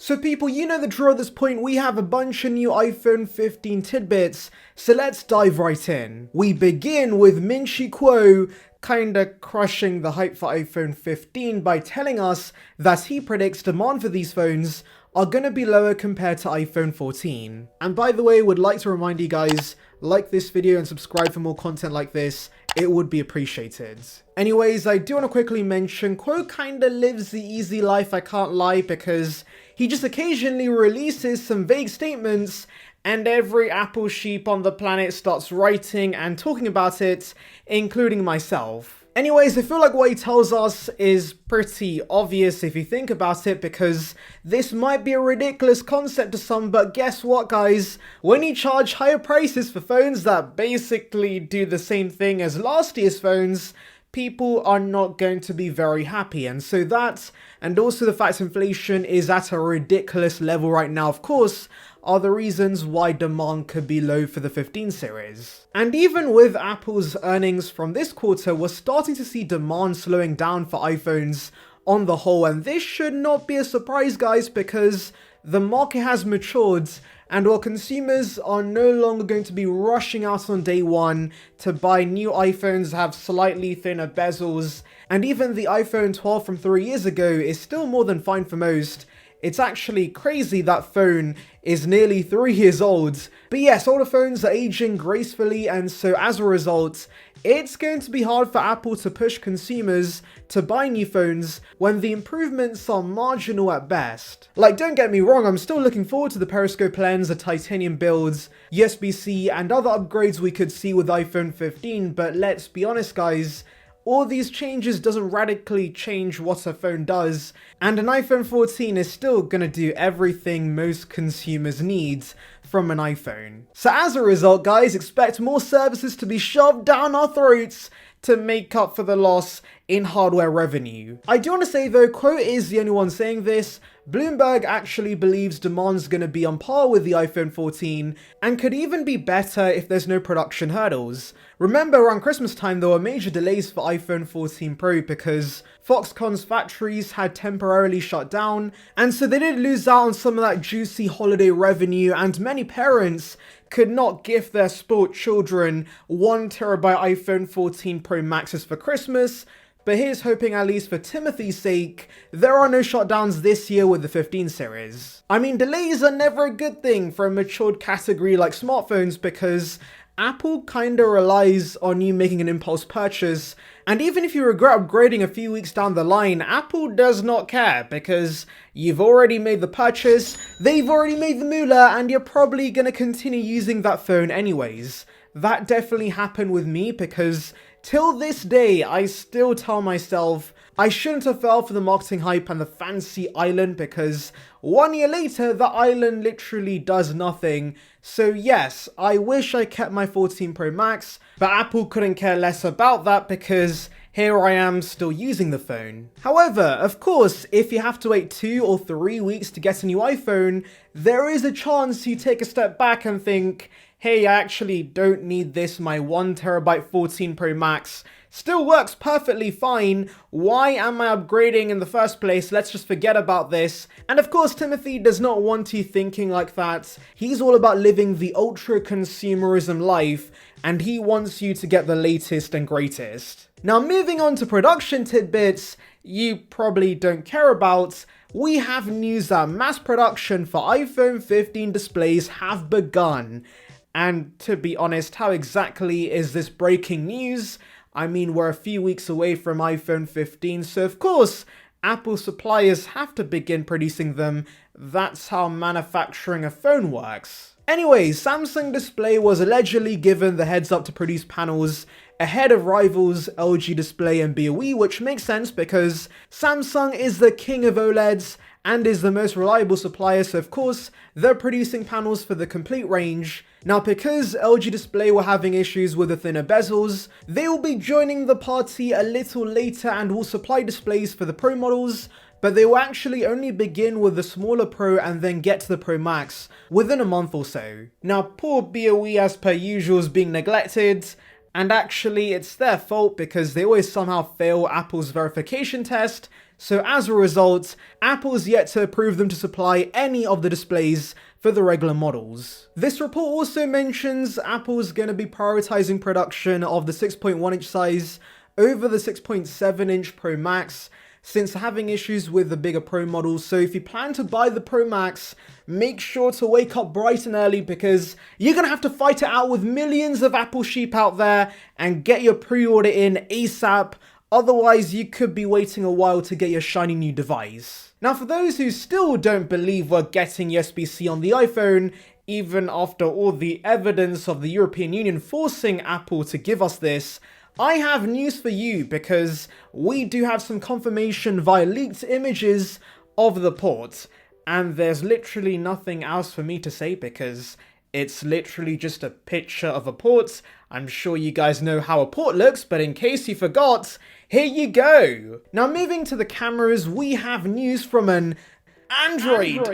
So people, you know the drill at this point. We have a bunch of new iPhone 15 tidbits, so let's dive right in. We begin with Min-Chi Kuo kinda crushing the hype for iPhone 15 by telling us that he predicts demand for these phones are gonna be lower compared to iPhone 14. And by the way, would like to remind you guys, like this video and subscribe for more content like this, it would be appreciated. Anyways, I do want to quickly mention, Kuo kinda lives the easy life, I can't lie, because he just occasionally releases some vague statements and every Apple sheep on the planet starts writing and talking about it, including myself. Anyways, I feel like what he tells us is pretty obvious if you think about it, because this might be a ridiculous concept to some, but guess what guys? When you charge higher prices for phones that basically do the same thing as last year's phones, people are not going to be very happy. And so that, and also the fact inflation is at a ridiculous level right now, of course, are the reasons why demand could be low for the 15 series. And even with Apple's earnings from this quarter, we're starting to see demand slowing down for iPhones on the whole, and this should not be a surprise guys, because the market has matured, and while consumers are no longer going to be rushing out on day one to buy new iPhones that have slightly thinner bezels, and even the iPhone 12 from 3 years ago is still more than fine for most, it's actually crazy that phone is nearly 3 years old. But yes, older phones are aging gracefully, and so as a result, it's going to be hard for Apple to push consumers to buy new phones when the improvements are marginal at best. Like, don't get me wrong, I'm still looking forward to the periscope lens, the titanium builds, USB-C, and other upgrades we could see with iPhone 15, but let's be honest guys, all these changes doesn't radically change what a phone does, and an iPhone 14 is still gonna do everything most consumers need from an iPhone. So as a result guys, expect more services to be shoved down our throats to make up for the loss in hardware revenue. I do want to say though, Kuo is the only one saying this. Bloomberg actually believes demand's going to be on par with the iPhone 14 and could even be better if there's no production hurdles. Remember, around Christmas time there were major delays for iPhone 14 Pro because Foxconn's factories had temporarily shut down, and so they did lose out on some of that juicy holiday revenue, and many parents could not gift their spoiled children 1TB iPhone 14 Pro Maxes for Christmas. But here's hoping, at least for Timothy's sake, there are no shutdowns this year with the 15 series. I mean, delays are never a good thing for a matured category like smartphones, because Apple kinda relies on you making an impulse purchase, and even if you regret upgrading a few weeks down the line, Apple does not care, because you've already made the purchase, they've already made the moolah, and you're probably gonna continue using that phone anyways. That definitely happened with me, because till this day, I still tell myself I shouldn't have fell for the marketing hype and the fancy island, because 1 year later, the island literally does nothing. So yes, I wish I kept my 14 Pro Max, but Apple couldn't care less about that because here I am still using the phone. However, of course, if you have to wait 2 or 3 weeks to get a new iPhone, there is a chance you take a step back and think, hey, I actually don't need this, my 1TB 14 Pro Max still works perfectly fine, why am I upgrading in the first place, let's just forget about this. And of course, Timothy does not want you thinking like that. He's all about living the ultra consumerism life, and he wants you to get the latest and greatest. Now moving on to production tidbits you probably don't care about, we have news that mass production for iPhone 15 displays have begun. And to be honest, how exactly is this breaking news? I mean, we're a few weeks away from iPhone 15, so of course, Apple suppliers have to begin producing them. That's how manufacturing a phone works. Anyways, Samsung Display was allegedly given the heads up to produce panels ahead of rivals LG Display and BOE, which makes sense because Samsung is the king of OLEDs and is the most reliable supplier, so of course they're producing panels for the complete range. Now because LG Display were having issues with the thinner bezels, they will be joining the party a little later and will supply displays for the Pro models, but they will actually only begin with the smaller Pro and then get to the Pro Max within a month or so. Now poor BOE, as per usual, is being neglected, and actually it's their fault because they always somehow fail Apple's verification test, So as a result, Apple's yet to approve them to supply any of the displays for the regular models. This report also mentions Apple's going to be prioritizing production of the 6.1-inch size over the 6.7-inch Pro Max, since having issues with the bigger Pro models. So if you plan to buy the Pro Max, make sure to wake up bright and early, because you're going to have to fight it out with millions of Apple sheep out there and get your pre-order in ASAP. Otherwise, you could be waiting a while to get your shiny new device. Now, for those who still don't believe we're getting USB-C on the iPhone, even after all the evidence of the European Union forcing Apple to give us this, I have news for you, because we do have some confirmation via leaked images of the port, and there's literally nothing else for me to say because it's literally just a picture of a port. I'm sure you guys know how a port looks, but in case you forgot, here you go. Now, moving to the cameras, we have news from an Android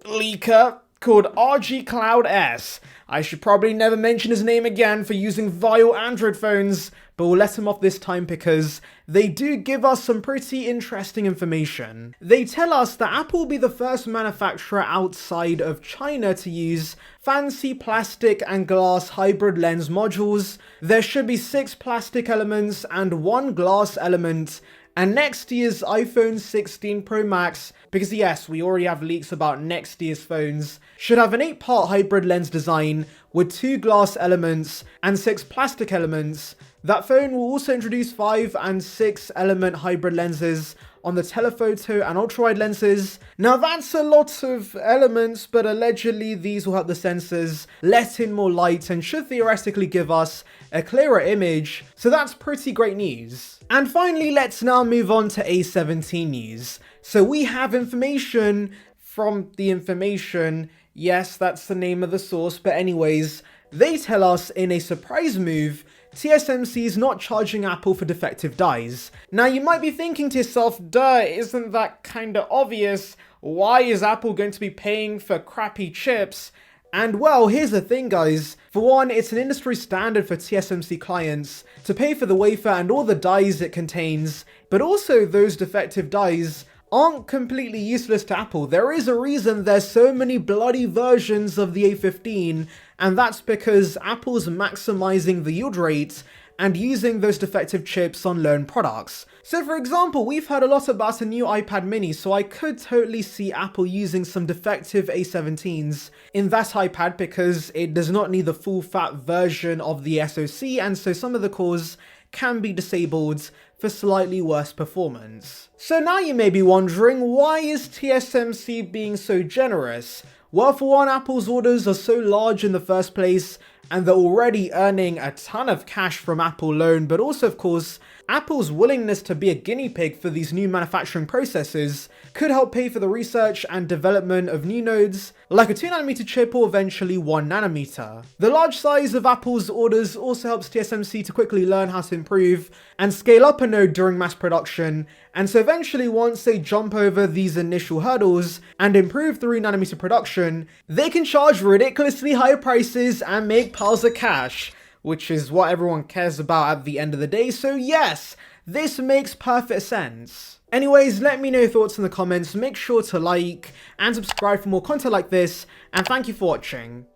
leaker called RG Cloud S. I should probably never mention his name again for using vile Android phones, but we'll let him off this time because they do give us some pretty interesting information. They tell us that Apple will be the first manufacturer outside of China to use fancy plastic and glass hybrid lens modules. There should be 6 plastic elements and 1 glass element. And next year's iPhone 16 Pro Max, because yes, we already have leaks about next year's phones, should have an 8-part hybrid lens design with 2 glass elements and 6 plastic elements. That phone will also introduce 5 and 6 element hybrid lenses on the telephoto and ultrawide lenses. Now that's a lot of elements, but allegedly these will help the sensors let in more light and should theoretically give us a clearer image, so that's pretty great news. And finally, let's now move on to A17 news. So we have information from the information. Yes, that's the name of the source, but anyways, they tell us in a surprise move, TSMC is not charging Apple for defective dies. Now you might be thinking to yourself, duh, isn't that kinda obvious? Why is Apple going to be paying for crappy chips? And well, here's the thing guys, for one, it's an industry standard for TSMC clients to pay for the wafer and all the dies it contains, but also those defective dies aren't completely useless to Apple. There is a reason there's so many bloody versions of the A15, and that's because Apple's maximizing the yield rate and using those defective chips on loan products. So for example, we've heard a lot about a new iPad mini, so I could totally see Apple using some defective A17s in that iPad because it does not need the full fat version of the SoC, and so some of the cores can be disabled for slightly worse performance. So now you may be wondering, why is TSMC being so generous? Well, for one, Apple's orders are so large in the first place, and they're already earning a ton of cash from Apple alone, but also, of course, Apple's willingness to be a guinea pig for these new manufacturing processes could help pay for the research and development of new nodes, like a 2nm chip or eventually 1nm. The large size of Apple's orders also helps TSMC to quickly learn how to improve and scale up a node during mass production, and so eventually once they jump over these initial hurdles and improve 3nm production, they can charge ridiculously high prices and make piles of cash, which is what everyone cares about at the end of the day, so yes, this makes perfect sense. Anyways, let me know your thoughts in the comments, make sure to like and subscribe for more content like this, and thank you for watching.